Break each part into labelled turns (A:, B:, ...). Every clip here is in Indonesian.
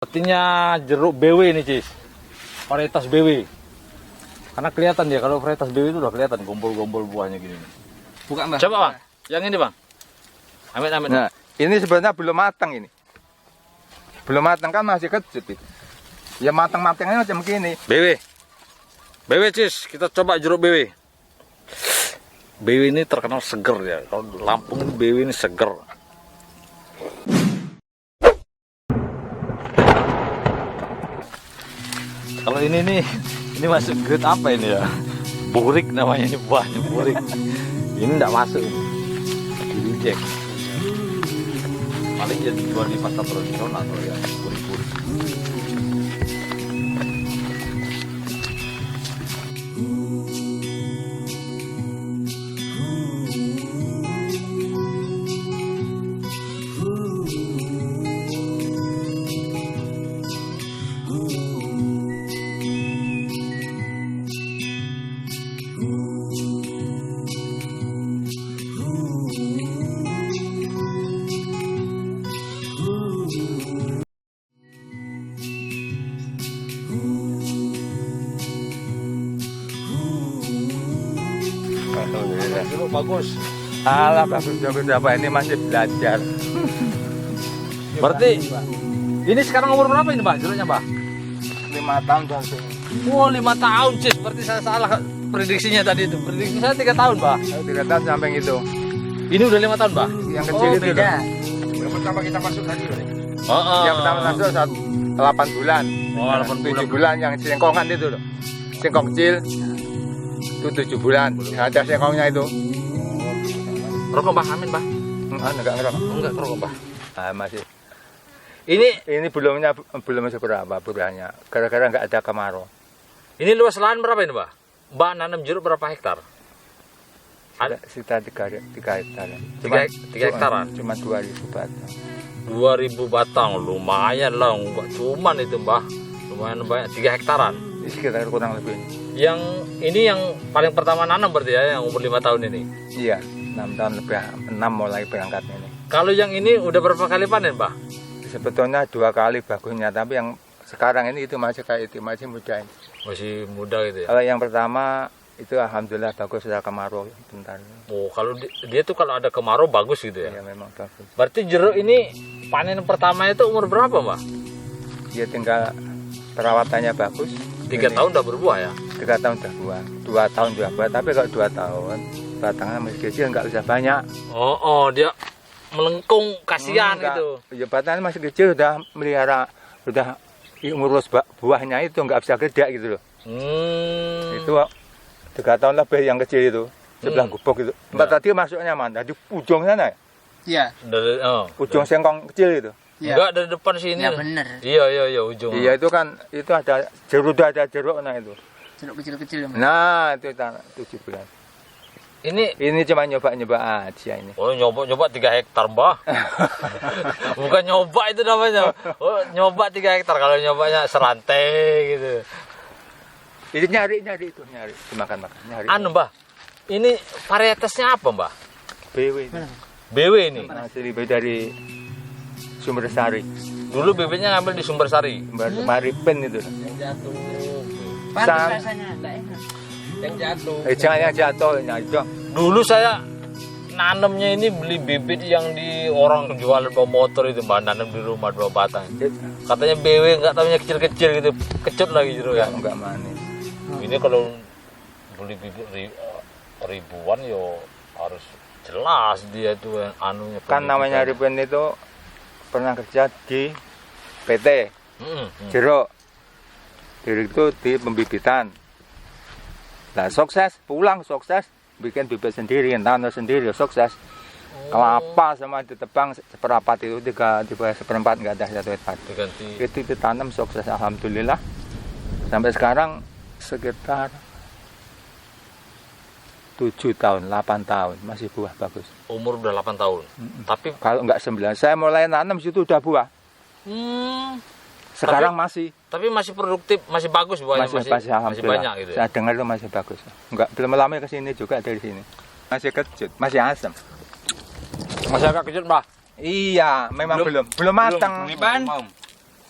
A: Artinya jeruk BW ini, Cis. Varietas BW. Karena kelihatan dia, kalau varietas BW itu udah kelihatan gombol-gombol buahnya gini.
B: Buka, Mbak.
A: Coba, Bang. Yang ini, Bang. Amit-amit.
B: Nah, ini sebenarnya belum matang ini. Belum matang kan masih kecut itu. Ya matang-matangnya macam gini.
A: BW. BW, Cis. Kita coba jeruk BW. BW ini terkenal seger ya. Kalau Lampung BW ini seger. Kalau ini nih, ini masuk grade apa ini ya? Burik namanya, ini buahnya burik. Ini enggak masuk ini. Di-reject. Paling jadi jual di pasar tradisional kalau ya, burik-burik. Jeruk bagus.
B: Alah, bagus apa ini masih belajar.
A: Berarti ini sekarang umur berapa ini, Pak? Jeruknya, Pak?
B: 5 tahun dan
A: Wah, 5 tahun, Cis. Berarti saya salah prediksinya tadi itu. Prediksi saya 3 tahun, Pak.
B: 3 tahun sampai gitu.
A: Ini udah 5 tahun, Pak.
B: Yang kecil itu
A: beda.
B: Yang pertama kita masuk tadi.
A: Oh,
B: Yang pertama masuk 8 bulan.
A: Oh, 8 bulan.
B: 7 bulan yang singkongan itu loh. Singkong kecil itu 7 bulan. Yang ada singkongnya itu.
A: Rokok, Pak. Amin, Pak.
B: Enggak ngerokok.
A: Enggak rokok, Pak.
B: Masih.
A: Ini
B: Belum seberapa bulannya. Gara-gara nggak ada kemarau.
A: ini luas lahan berapa ini, Pak? Mbak nanam jeruk berapa hektar?
B: Sekitar 3 hektar.
A: 3 hektaran.
B: Cuma 2.000 batang.
A: 2.000 batang, lumayan lah. Enggak cuman itu, Mbak. Lumayan banyak, 3 hektaran.
B: Ini sekitar kurang lebih.
A: Yang ini yang paling pertama nanam berarti ya, yang umur 5 tahun ini.
B: Iya, 6 tahun lebih, 6 mulai berangkatnya ini.
A: Kalau yang ini udah berapa kali panen, Pak?
B: Sebetulnya 2 kali bagusnya, tapi yang sekarang ini itu masih kayak itu, masih muda ini.
A: Masih muda gitu ya.
B: Kalau yang pertama itu alhamdulillah bagus, sudah kemarau bentar.
A: Oh, kalau dia tuh kalau ada kemarau bagus gitu ya.
B: Iya, memang bagus.
A: Berarti jeruk ini panen pertama itu umur berapa, Mbak?
B: Dia tinggal perawatannya bagus.
A: 3 tahun udah berbuah ya.
B: 3 tahun udah buah, 2 tahun udah buah, tapi kalau 2 tahun batangnya masih kecil, nggak bisa banyak.
A: Oh, dia melengkung, kasihan gitu.
B: Ya batangnya masih kecil, udah melihara, udah ngurus buahnya itu nggak bisa gede gitu loh. Itu 3 tahun lebih yang kecil itu, sebelah gubuk itu. Mbak tadi masuknya mana? Di ujung sana ya?
C: Iya.
A: Dari
B: Ujung sengkong kecil itu.
C: Ya.
A: Enggak, dari depan sini.
C: Ya bener.
A: Iya, ujung.
B: Iya, itu kan, itu ada jeruknya itu.
C: Jeruk kecil-kecil.
B: Nah, itu 7 bulan. Ini cuma nyoba aja ini.
A: Oh, nyoba 3 hektar, Mbak. Bukan nyoba itu namanya. Oh, nyoba 3 hektar. Kalau nyobanya serantai gitu.
B: Itu nyari dimakan-makan, nyari.
A: Mbak. Ini varietasnya apa, Mbak?
B: BW.
A: BW ini.
B: Asli dari Sumber Sari.
A: Dulu BW-nya ngambil di Sumber Sari.
B: Maripen itu.
A: Yang jatuh.
C: Panas rasanya, enggak enak.
A: Yang jatuh.
B: Jangan yang jatuh, itu.
A: Dulu saya nanemnya ini beli bibit yang di orang jual bawa motor itu, Mbak, nanam di rumah 2 batang. Katanya BW, nggak tahunya kecil-kecil gitu, kecut lagi jeruk ya.
B: Enggak manis.
A: Ini kalau beli bibit ribuan yo harus jelas dia tuh anunya.
B: Kan namanya Ripen itu pernah kerja di PT jeruk. Itu di pembibitan. Nah, sukses, pulang sukses, bikin bibit sendiri, tanam sendiri, sukses. Kelapa sama ditebang seperempat itu, 3 seperempat, nggak ada 1 hektar. Itu ditanam sukses, alhamdulillah. Sampai sekarang sekitar 7 tahun, 8 tahun, masih buah bagus.
A: Umur udah 8 tahun. Tapi
B: kalau nggak 9, saya mulai nanam situ udah buah. Sekarang
A: tapi masih produktif, masih bagus buahnya, masih banyak gitu.
B: Saya dengar itu masih bagus. Belum lama ke sini juga dari sini. Masih kecut, masih asam.
A: Masih agak kecut, Mbak.
B: Iya, memang belum matang.
C: Ini ban.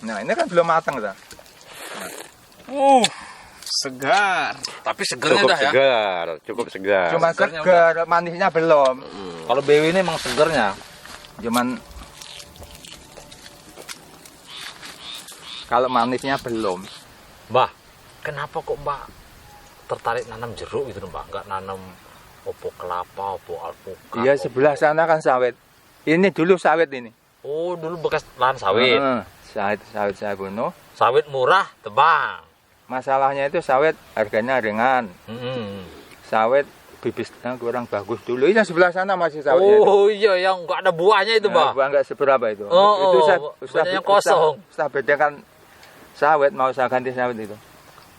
B: Nah, ini kan belum matang, kan?
C: Segar.
A: Tapi segernya
B: Cukup
A: dah ya.
B: segar, cukup segar. Cuma
A: Segarnya
B: segar, manisnya belum.
A: Kalau BW ini emang segernya.
B: Cuman kalau manisnya belum.
A: Mbah, kenapa kok Mbah tertarik nanam jeruk gitu Mbah? Enggak nanam opo kelapa, opo alpukat?
B: Iya, sebelah sana kan sawit. Ini dulu sawit ini.
A: Oh, dulu bekas lahan sawit.
B: Sawit saya bunuh.
A: Sawit murah, tebang.
B: Masalahnya itu sawit harganya ringan. Sawit bibisnya kurang bagus dulu. Ini sebelah sana masih sawitnya.
A: Oh iya, yang enggak ada buahnya itu Mbah.
B: Buah enggak seberapa itu.
A: Oh,
B: itu
A: banyak kosong.
B: Saya bedakan sawit, mau saya ganti sawit itu.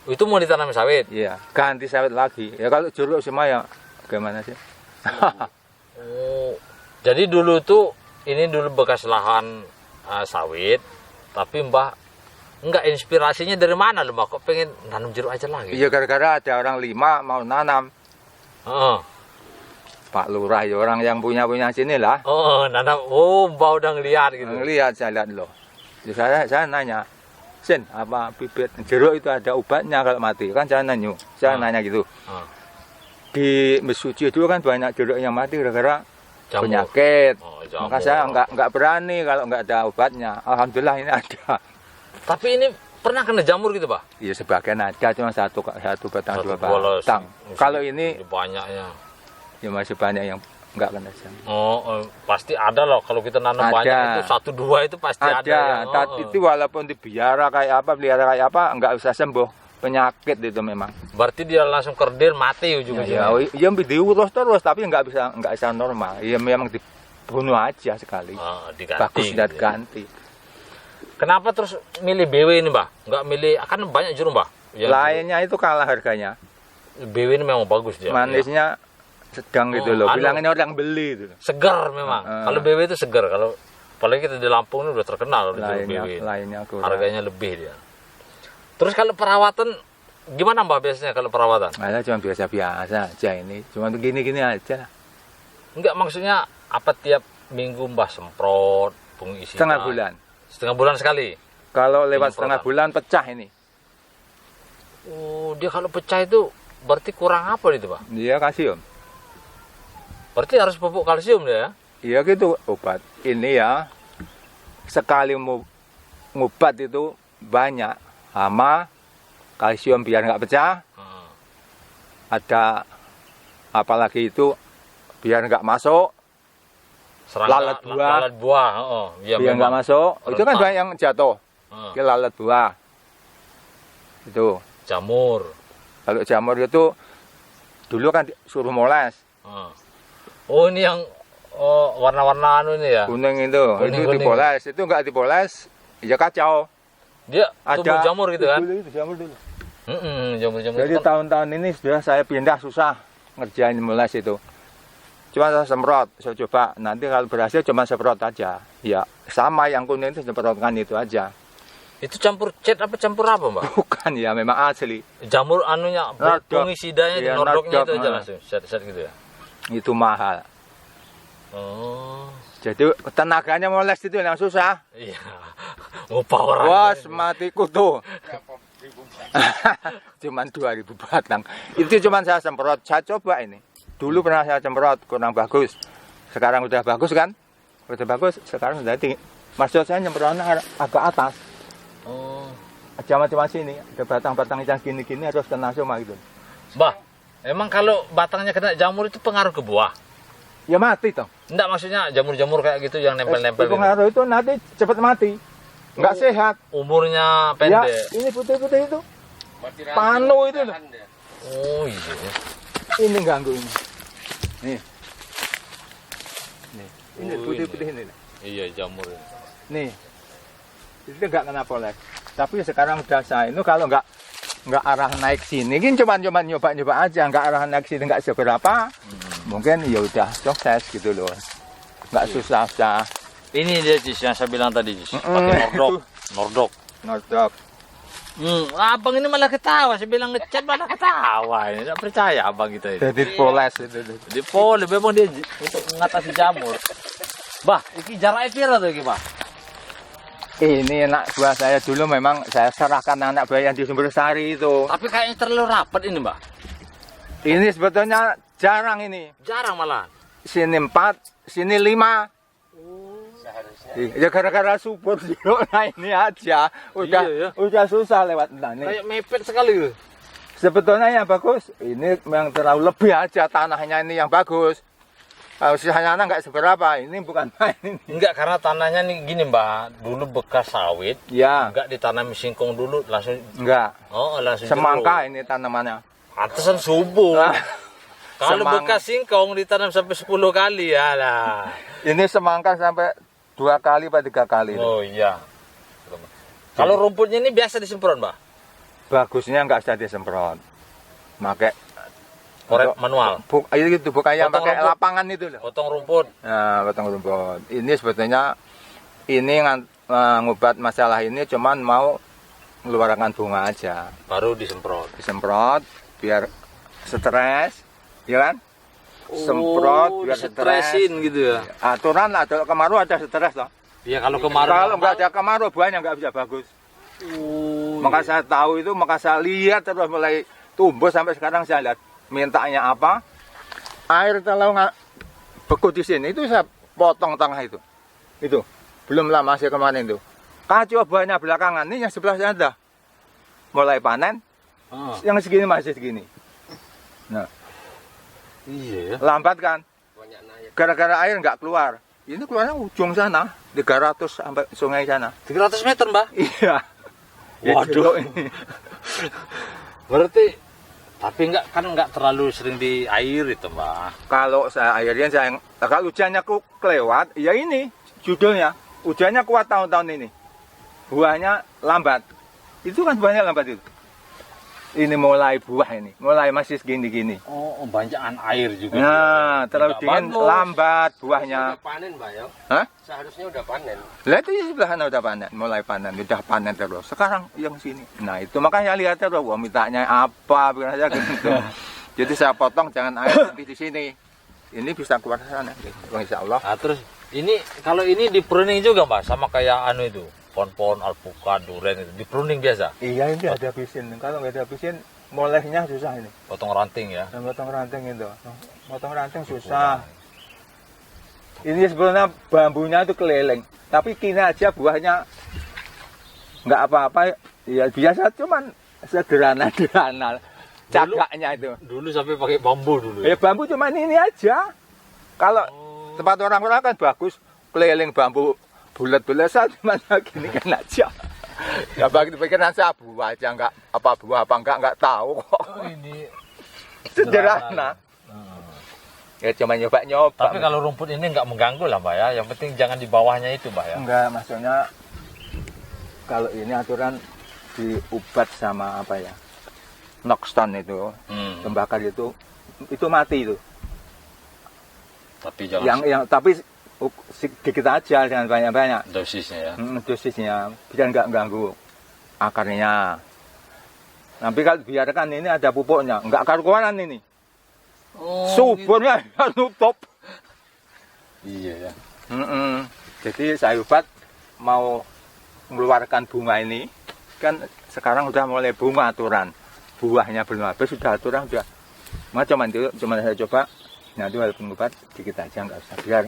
A: Itu mau ditanam sawit.
B: Iya, ganti sawit lagi. Ya kalau jeruk semua ya gimana sih?
A: Oh, jadi dulu tuh ini dulu bekas lahan sawit, tapi Mbah enggak inspirasinya dari mana loh Mbah? Kok pengen nanam jeruk aja lagi?
B: Iya, gara-gara ada orang 5 mau nanam.
A: Heeh.
B: Pak Lurah ya orang yang punya sini lah.
A: Oh, nanam. Oh, Mbah udah ngeliat gitu.
B: Lihat, saya lihat loh. Jadi saya nanya, Sen, apa bibit jeruk itu ada obatnya kalau mati? Kan saya nanya gitu. Di Mesuci itu kan banyak jeruk yang mati gara-gara
A: Jamur.
B: penyakit.
A: Oh, jamur.
B: Maka saya nggak berani kalau nggak ada obatnya. Alhamdulillah ini ada.
A: Tapi ini pernah kena jamur gitu, Pak?
B: Iya, sebagian ada, cuma satu batang,
A: Satu
B: dua
A: bolos.
B: batang. Kalau ini
A: banyaknya.
B: ya masih banyak yang nggak kena jamur.
A: Oh, pasti ada loh. Kalau kita nanam
B: Ada.
A: banyak itu 1-2 itu pasti ada. ya.
B: Tapi itu walaupun pelihara kayak apa, nggak usah sembuh penyakit itu memang.
A: Berarti dia langsung kerdil mati ujung-ujungnya.
B: Ya diurus terus, tapi nggak bisa normal. Ya memang dibunuh aja sekali.
A: Oh, diganti.
B: Bagus
A: gitu.
B: ganti.
A: Kenapa terus milih BW ini, Mbah? Nggak milih, akan banyak jeruk, Mbah.
B: Lainnya itu kalah harganya.
A: BW ini memang bagus dia.
B: Manisnya sedang gitu loh.
A: anu.
B: Bilangin orang beli itu.
A: Segar memang. Kalau BW itu segar. Kalau apalagi kita di Lampung ini udah terkenal jeruk BW.
B: Lainnya kurang.
A: Harganya lebih dia. Terus kalau perawatan gimana Mbah biasanya kalau perawatan?
B: Ada cuma biasa-biasa aja ini. Cuma gini-gini aja.
A: Enggak, maksudnya apa tiap minggu Mbah semprot pengisian?
B: Setengah bulan.
A: Setengah bulan sekali.
B: Kalau lewat setengah
A: Penyemprotan.
B: bulan pecah ini.
A: Oh, dia kalau pecah itu berarti kurang apa itu, Pak?
B: Dia kalsium.
A: Berarti harus pupuk kalsium dia ya?
B: Iya gitu obat. Ini ya sekali ngubat itu banyak. Hama, kalsium biar nggak pecah. Ada apalagi itu biar nggak masuk. Lalat buah.
A: Lalat buah, ya,
B: Biar nggak masuk. Itu kan
A: Rentak.
B: banyak yang jatuh. Ke lalat buah. Itu.
A: Jamur.
B: Kalau jamur itu dulu kan suruh moles.
A: Oh, ini yang warna-warna anu ini ya?
B: Kuning itu.
A: Kuning,
B: itu dipoles. Itu nggak dipoles, ya kacau.
A: Dia tumbuh jamur gitu kan?
B: Dulu itu jamur dulu.
A: Jamur-jamur.
B: Jadi tahun-tahun ini sudah saya pindah susah ngerjain moles itu. Cuma saya semprot, saya coba. Nanti kalau berhasil cuma semprot aja. Ya sama yang kuning itu semprotkan itu aja.
A: Itu campur cat apa campur apa, Mbak?
B: Bukan ya, memang asli.
A: Jamur anunya, fungisidanya,
B: Iya,
A: nordoknya itu aja
B: nordok,
A: langsung, set-set gitu ya?
B: Itu mahal.
A: Oh,
B: Jadi tenaganya moles itu yang susah.
A: iya. Ngupah orang.
B: Wah, mati kutu. Cuman 2.000 batang. Itu cuman saya semprot. Saya coba ini. Dulu pernah saya semprot, kurang bagus. Sekarang udah bagus kan? Udah bagus, sekarang udah tinggi. Maksud saya nyemprotnya agak atas.
A: Oh.
B: Macam-macam sini. Ada batang-batang yang gini-gini harus kena semua gitu.
A: Mbah, emang kalau batangnya kena jamur itu pengaruh ke buah?
B: Ya mati toh.
A: Enggak, maksudnya jamur-jamur kayak gitu yang nempel-nempel gitu.
B: Pengaruh itu nanti cepat mati. Enggak sehat.
A: Umurnya
B: Ya,
A: pendek.
B: ini putih-putih itu. Panu itu loh.
A: Oh iya.
B: Ini ganggu ini. Nih. Ini
A: Oh,
B: putih-putih ini.
A: Iya, jamur ini.
B: Nih. Itu enggak kena poles. Tapi sekarang udah saya itu kalau enggak arah naik sini, ini cuma nyoba aja, enggak arah naik sini enggak seberapa. Mungkin ya udah sukses gitu loh. Enggak susah-susah.
A: Ini dia Cis yang saya bilang tadi, Cis. Pakai nordok.
B: Nordok.
A: Abang ini malah ketawa. Saya bilang ngecat malah ketawa. Ini tidak percaya abang kita ini.
B: Jadi poles itu.
A: Jadi pole memang dia untuk mengatasi jamur. Bah, ini jaraknya pira tuh iki, Bah?
B: Ini anak buah saya dulu memang saya serahkan anak buah yang di Sumbersari itu.
A: Tapi kayaknya terlalu rapat ini, Mbak.
B: Ini sebetulnya jarang ini.
A: Jarang malah.
B: Sini 4, sini 5. Ya gara-gara subur jeruk, nah ini aja. Udah susah lewat ini.
A: Kayak mepet sekali loh.
B: Sebetulnya yang bagus, ini yang terlalu lebih aja tanahnya ini yang bagus. Kalau sisanya nggak seberapa, ini bukan main ini.
A: Enggak, karena tanahnya nih gini, Mbak. Dulu bekas sawit.
B: Ya.
A: Enggak ditanam singkong dulu, langsung.
B: Enggak.
A: Oh, langsung
B: Semangka
A: jeruk.
B: ini tanamannya.
A: Pantesan subur. Kalau
B: Semangka.
A: bekas singkong ditanam sampai 10 kali ya lah.
B: Ini semangka sampai 2 kali atau 3 kali.
A: Oh iya. Kalau rumputnya ini biasa disemprot, Mbak?
B: Bagusnya nggak usah disemprot. Pakai
A: Korek manual.
B: Itu bukan yang
A: Potong
B: pakai
A: rumput.
B: lapangan itu loh.
A: Potong rumput.
B: Nah, potong rumput. Ini sebetulnya ini ngobat masalah ini cuman mau mengeluarkan bunga aja.
A: Baru disemprot.
B: Disemprot biar stres, ya kan? Semprot biar stres.
A: Stresin gitu ya.
B: Aturan lah, kalau kemarau ada stres toh.
A: Iya, kalau kemarin.
B: Kalau nggak ada kemarau buahnya nggak bisa bagus. Maka saya tahu itu, maka saya lihat terus mulai tumbuh sampai sekarang saya lihat. Mintanya apa? Air kalau nggak beku di sini itu saya potong tengah itu. Itu belum lama sih kemarin itu. Kacau buahnya belakangan ini yang sebelah sana dah mulai panen. Yang segini masih segini. Nah,
A: Iya ya.
B: lambat kan? Gara-gara air nggak keluar. Ini keluarnya ujung sana, 300 sampai sungai sana.
A: 300 meter, Mbak.
B: Iya. Ya,
A: Waduh.
B: jeruk ini.
A: Berarti tapi enggak terlalu sering di air itu, Mbak.
B: Kalau saya airnya kalau hujannya kelewat, ya ini judulnya. Hujannya kuat tahun-tahun ini. Buahnya lambat. Itu kan buahnya lambat itu. Ini mulai buah ini, mulai masih segini-gini.
A: Oh, banyakan air juga.
B: Nah, terlalu
A: Tidak
B: dingin
A: bagus.
B: lambat buahnya.
D: Udah panen, Mbak ya?
B: Hah?
D: Seharusnya udah panen.
B: Lah itu di sebelah sana udah panen, mulai panen, udah panen terus. Sekarang yang sini. Nah, itu makanya lihat terus, wah mintanya apa, bilang aja gitu. Jadi saya potong jangan air lebih di sini. Ini bisa keluar ke sana, gitu. Insya Allah.
A: Nah, terus ini kalau ini di pruning juga, Mbak, sama kayak anu itu. Pohon-pohon alpukat, durian itu di pruning biasa.
B: Iya ini ada habisin. Kalau nggak ada habisin, molehnya susah ini.
A: Potong ranting ya.
B: Dan potong ranting itu, potong ranting susah. Ini sebenarnya bambunya itu keliling, tapi kini aja buahnya nggak apa-apa. Ya biasa, cuman sederhana-sederhana. Cagaknya itu.
A: Dulu sampai pakai bambu dulu.
B: Ya bambu cuman ini aja. Kalau tempat orang-orang kan bagus, keliling bambu bulat-bulat saja, cuma gini kan aja. Ya bagi pikiran saya buah aja, nggak apa buah apa nggak tahu kok.
A: Oh, ini
B: Sederhana. Ya cuma nyoba-nyoba.
A: Tapi kalau rumput ini nggak mengganggu lah, Mbak ya. Yang penting jangan di bawahnya itu, Mbak ya.
B: Enggak, maksudnya kalau ini aturan diubat sama apa ya? Noxton itu, tembakar itu mati itu.
A: Tapi jangan
B: Tapi sedikit aja, jangan banyak-banyak.
A: dosisnya ya.
B: Dosisnya biar nggak ganggu akarnya. Tapi kalau biarkan ini ada pupuknya, nggak karu-karuan ini.
A: Oh,
B: Suburnya nutup.
A: Iya ya.
B: Jadi saya ubat mau mengeluarkan bunga ini, kan sekarang udah mulai bunga aturan. Buahnya belum habis, sudah aturan sudah. Cuma saya coba, nanti walaupun obat dikit aja, nggak usah biar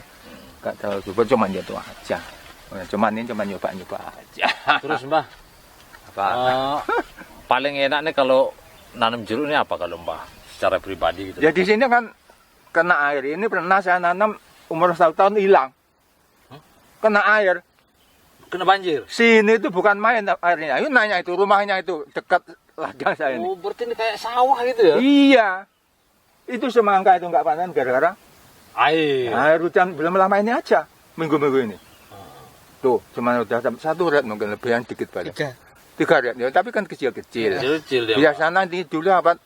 B: nggak terlalu subur, cuma itu aja. Cuman ini cuma nyoba-nyoba aja.
A: Terus, Mbak,
B: Apa?
A: paling enak nih kalau nanam jeruk ini apa kalau Mbak secara pribadi gitu?
B: Ya di sini kan kena air. Ini pernah saya nanam umur 1 tahun hilang. Kena air.
A: Kena banjir.
B: Sini itu bukan main airnya. Ayo nanya itu rumahnya itu dekat ladang saya ini.
A: Oh, berarti ini kayak sawah gitu ya?
B: Iya. Itu semangka itu nggak panen gara-gara
A: Air.
B: air hujan belum lama ini aja. Minggu-minggu ini. Tuh, cuma udah 1 red mungkin lebihan dikit pada. 3 red. Ya, tapi kan kecil-kecil.
A: Kecil dia.
B: Biasanya di dulu dapat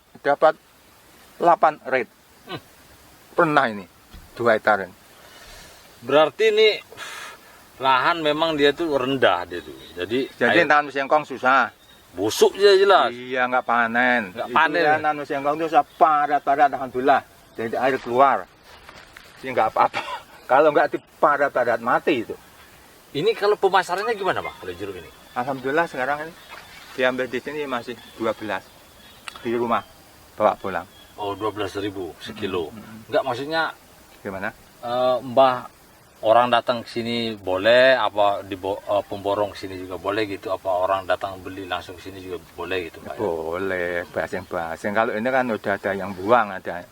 B: 8 red. Pernah ini 2 hektar.
A: Berarti ini lahan memang dia tuh rendah dia tuh. Jadi air
B: Tanam singkong susah.
A: busuk dia jelas.
B: Iya, nggak panen.
A: Nggak panen.
B: Itu nanam singkong itu padat-padat alhamdulillah. Jadi air keluar. Ini nggak apa-apa. Kalau nggak dipadat-padat mati itu.
A: Ini kalau pemasarannya gimana Pak kalau jeruk ini?
B: Alhamdulillah sekarang ini diambil di sini masih 12 di rumah bawa pulang.
A: Oh 12.000 sekilo. Enggak maksudnya
B: Gimana?
A: Mbah orang datang ke sini boleh apa di pemborong ke sini juga boleh gitu apa orang datang beli langsung ke sini juga boleh gitu Pak? Ya?
B: Boleh basing-basing. Kalau ini kan udah ada yang buang, ada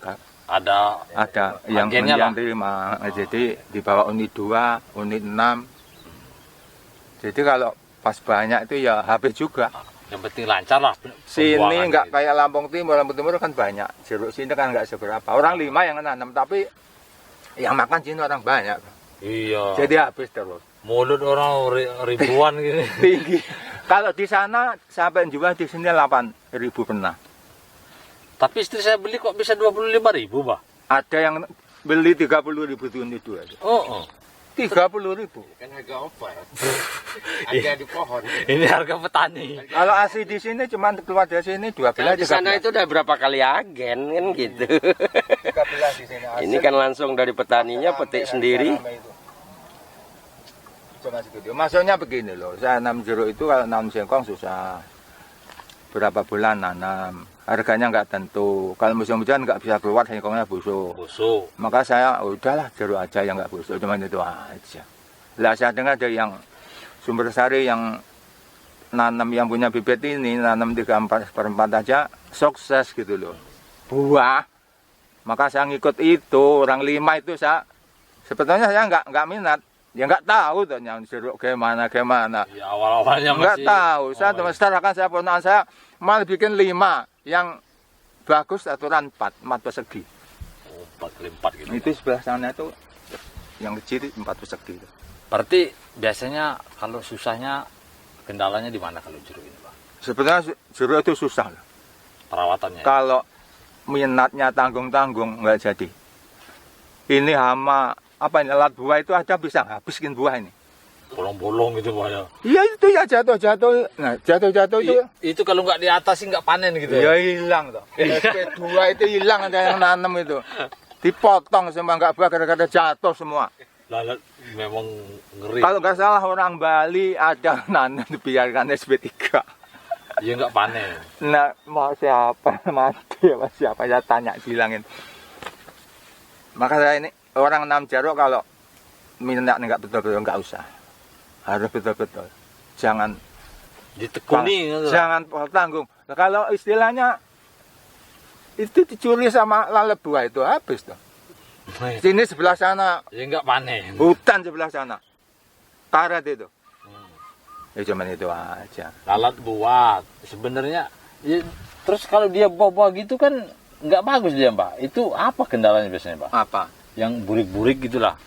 B: yang
A: agennya, Pak?
B: terima. Jadi di bawah unit 2, unit 6. Jadi kalau pas banyak itu ya habis juga.
A: Yang penting lancar lah.
B: Sini
A: pembuangan
B: nggak
A: gitu.
B: kayak Lampung Timur kan banyak. Jeruk sini kan nggak seberapa. Orang 5 yang nanam, tapi yang makan sini orang banyak.
A: Iya.
B: Jadi habis terus.
A: Mulut orang ribuan gitu.
B: Tinggi. Kalau di sana sampai jual di sini 8.000 pernah.
A: Tapi istri saya beli kok bisa 25.000 Pak?
B: Ada yang beli 30.000 di unit 2 aja.
A: Oh.
B: 30.000.
D: Kan harga apa ya? Harga di pohon.
A: Ini harga petani.
B: Kalau asli di sini cuma keluar dari sini 12
D: Kalau di sana
B: 13.
D: itu udah berapa kali agen kan gitu.
B: 13 di sini.
D: Ini kan langsung dari petaninya petik sendiri.
B: Cuma segitu. Maksudnya begini loh, saya nanam jeruk itu kalau nanam singkong susah. Berapa bulan nanam, harganya nggak tentu. Kalau musim hujan nggak bisa keluar, singkongnya busuk.
A: Busuk.
B: Maka saya udahlah jeruk aja yang nggak busuk, cuma itu aja. Lah saya dengar ada yang Sumber Sari yang nanam yang punya bibit ini nanam 3/4 aja sukses gitu loh. Buah. Maka saya ngikut itu, orang 5 itu saya sebetulnya saya nggak minat. Ya nggak tahu tuh yang jeruk gimana.
A: Ya awal-awalnya masih.
B: Nggak tahu. Saya setelahkan saya ponakan saya malah bikin 5 yang bagus aturan 4 persegi.
A: Oh, 4x4 gitu.
B: Itu sebelah sana itu yang kecil 4 persegi.
A: Berarti biasanya kalau susahnya kendalanya di mana kalau jeruk ini Pak?
B: Sebenarnya jeruk itu susah loh.
A: Perawatannya.
B: Kalau minatnya tanggung-tanggung nggak jadi. Ini hama apa ini alat buah itu aja bisa habiskin buah ini.
A: Bolong-bolong gitu Pak ya.
B: Iya itu ya jatuh. Nah jatuh itu.
A: Itu kalau nggak diatasin nggak panen gitu
B: Ya
A: ya.
B: hilang toh. SP2 itu hilang ada yang nanam itu. Dipotong semua nggak buah gara-gara jatuh semua.
A: Lalat memang ngeri.
B: Kalau nggak salah orang Bali ada nanam dibiarkan SP3.
A: Ya nggak panen.
B: Nah mau siapa mati ya siapa ya tanya bilangin. Maka saya ini orang nanam jeruk kalau minat nggak betul-betul nggak usah. Harus betul-betul. Jangan
A: Ditekuni gitu.
B: jangan tanggung. Nah, kalau istilahnya itu dicuri sama lalat buah itu habis tuh. Sini sebelah sana
A: Ya nggak panen.
B: hutan sebelah sana. Karet itu. Ya cuman itu aja.
A: Lalat buat sebenarnya ya, terus kalau dia buah-buah gitu kan nggak bagus dia Pak. Itu apa kendalanya biasanya Pak?
B: Apa?
A: Yang burik-burik gitulah.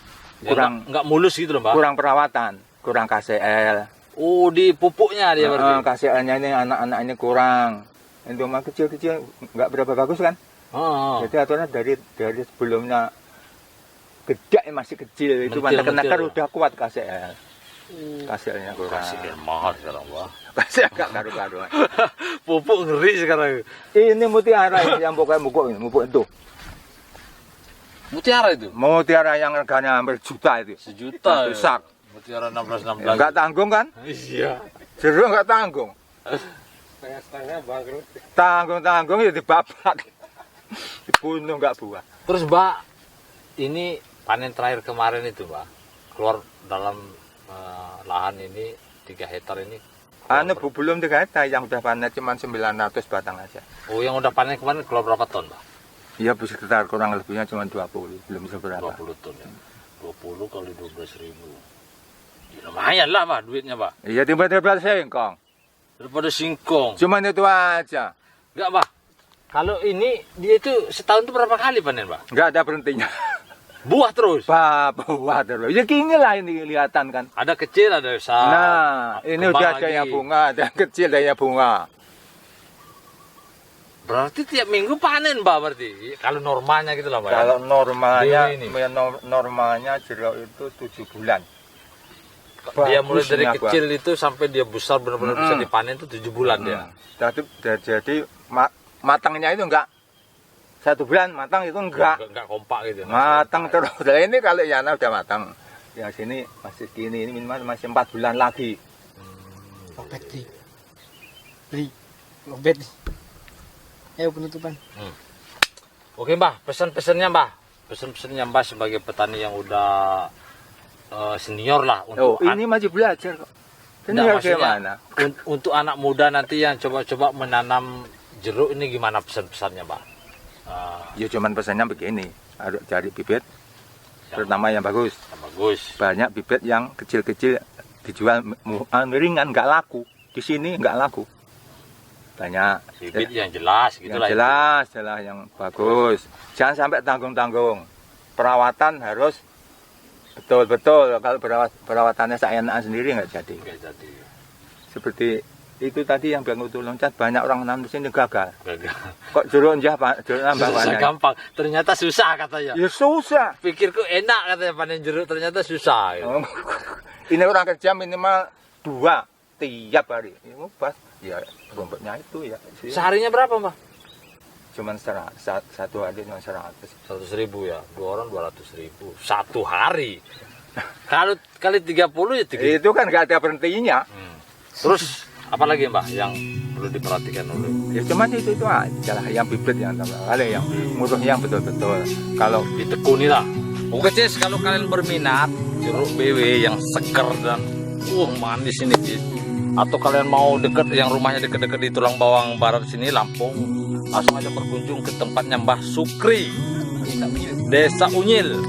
A: Ya,
B: Kurang-
A: nggak mulus gitu loh Pak.
B: Kurang perawatan, kurang KCL.
A: Oh di pupuknya dia berarti.
B: KCL-nya ini anak-anak ini kurang. Itu mah kecil-kecil nggak berapa bagus kan?
A: Oh.
B: Jadi aturannya dari sebelumnya gede masih kecil itu
A: Mentil,
B: nakar
A: mentil.
B: udah kuat KCL. KCL-nya kurang.
A: Kasih mahal sekarang Pak.
B: KCL nggak karu-karuan.
A: Pupuk ngeri sekarang.
B: Ini mutiara ini yang pokoknya mupuk itu.
A: Mutiara itu.
B: Mutiara yang harganya hampir juta itu.
A: Sejuta.
B: Satu sak.
A: Mutiara 16
B: Ya, nggak tanggung kan?
A: Iya.
B: Jeruk nggak tanggung.
D: Setengah bangkrut.
B: Tanggung ya dibabak. Dibunuh nggak buah.
A: Terus Mbak, ini panen terakhir kemarin itu Mbak, keluar dalam lahan ini 3 hektar ini.
B: Anu bu, belum 3 hektar yang udah panen cuma 900 batang aja.
A: Oh yang udah panen kemarin keluar berapa ton Mbak?
B: Iya sekitar kurang lebihnya cuma 20, belum seberapa.
A: 20 ton ya. 20 kali 12.000. Ya, lumayan lah Pak duitnya Pak.
B: Iya tiba-tiba singkong.
A: Daripada singkong.
B: Cuman itu aja.
A: Enggak Pak. Kalau ini dia itu setahun itu berapa kali panen Pak?
B: Nggak ada berhentinya.
A: Buah terus.
B: Buah terus. Ya gini lah ini kelihatan kan.
A: Ada kecil ada besar.
B: Nah, ini
A: Kembang
B: udah ada
A: lagi.
B: yang bunga, ada yang kecil, ada yang bunga.
A: Berarti tiap minggu panen Mbak berarti. Kalau normalnya gitu lah Mbak.
B: Kalau normalnya,
A: Ini.
B: normalnya jeruk itu 7 bulan.
A: Dia mulai dari
B: Bagusnya, Pak.
A: kecil itu sampai dia besar benar-benar bisa dipanen itu 7 bulan dia.
B: Jadi matangnya itu enggak 1 bulan matang itu enggak.
A: Enggak kompak gitu.
B: Matang terus. Nah, ini kalau Yana udah matang. Yang sini masih segini, ini minimal masih 4 bulan lagi.
C: Lobet beli lobet. Ayo penutupan.
A: Oke Mbah, pesan-pesannya Mbah. Pesan-pesannya Mbah sebagai petani yang udah senior lah untuk
B: ini masih belajar kok. Ini
A: Nggak,
B: harus
A: maksudnya,
B: gimana?
A: untuk anak muda nanti yang coba-coba menanam jeruk ini gimana pesan-pesannya Mbah?
B: Ya cuman pesannya begini, harus cari bibit terutama yang bagus.
A: Bagus.
B: Banyak bibit yang kecil-kecil dijual miringan nggak laku. Di sini nggak laku. Banyak
A: Bibit yang jelas gitu
B: yang
A: lah.
B: jelas yang bagus. Jangan sampai tanggung-tanggung. Perawatan harus betul-betul. Kalau perawatannya seenakan sendiri nggak jadi.
A: Nggak jadi.
B: Seperti itu tadi yang Bang Utu loncat, banyak orang nanam di sini gagal.
A: Gagal.
B: Kok jeruk njah Pak, jeruk nambah
A: Susah
B: banyak.
A: gampang. Ternyata susah katanya.
B: Ya susah.
A: Pikirku enak katanya panen jeruk, ternyata susah. Gitu.
B: Ini orang kerja minimal 2 tiap hari. Ya, pas ya rumputnya itu ya.
A: Seharinya berapa Mbah?
B: Cuman satu hari cuma 100.
A: 100.000 ya. 2 orang 200.000. Satu hari. Kalau kali 30 ya 3.
B: Itu kan nggak ada berhentinya.
A: Terus apa lagi Mbah yang perlu diperhatikan dulu?
B: Ya cuman itu aja lah yang bibit yang ada yang muruh yang betul-betul. Kalau
A: Ditekuni lah. Oke Cis, kalau kalian berminat jeruk BW yang seger dan manis ini Cis, atau kalian mau deket yang rumahnya deket-deket di Tulang Bawang Barat sini Lampung, langsung aja berkunjung ke tempatnya Mbah Sukri, Desa Unyil.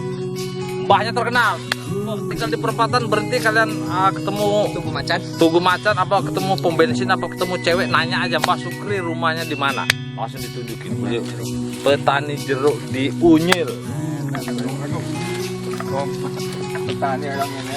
A: Mbahnya terkenal. Tinggal di perempatan berhenti kalian ketemu Tugu Macan apa ketemu pom bensin apa ketemu cewek, nanya aja Mbah Sukri rumahnya di mana, langsung ditunjukin beliau petani jeruk di Unyil.
B: petani orang ini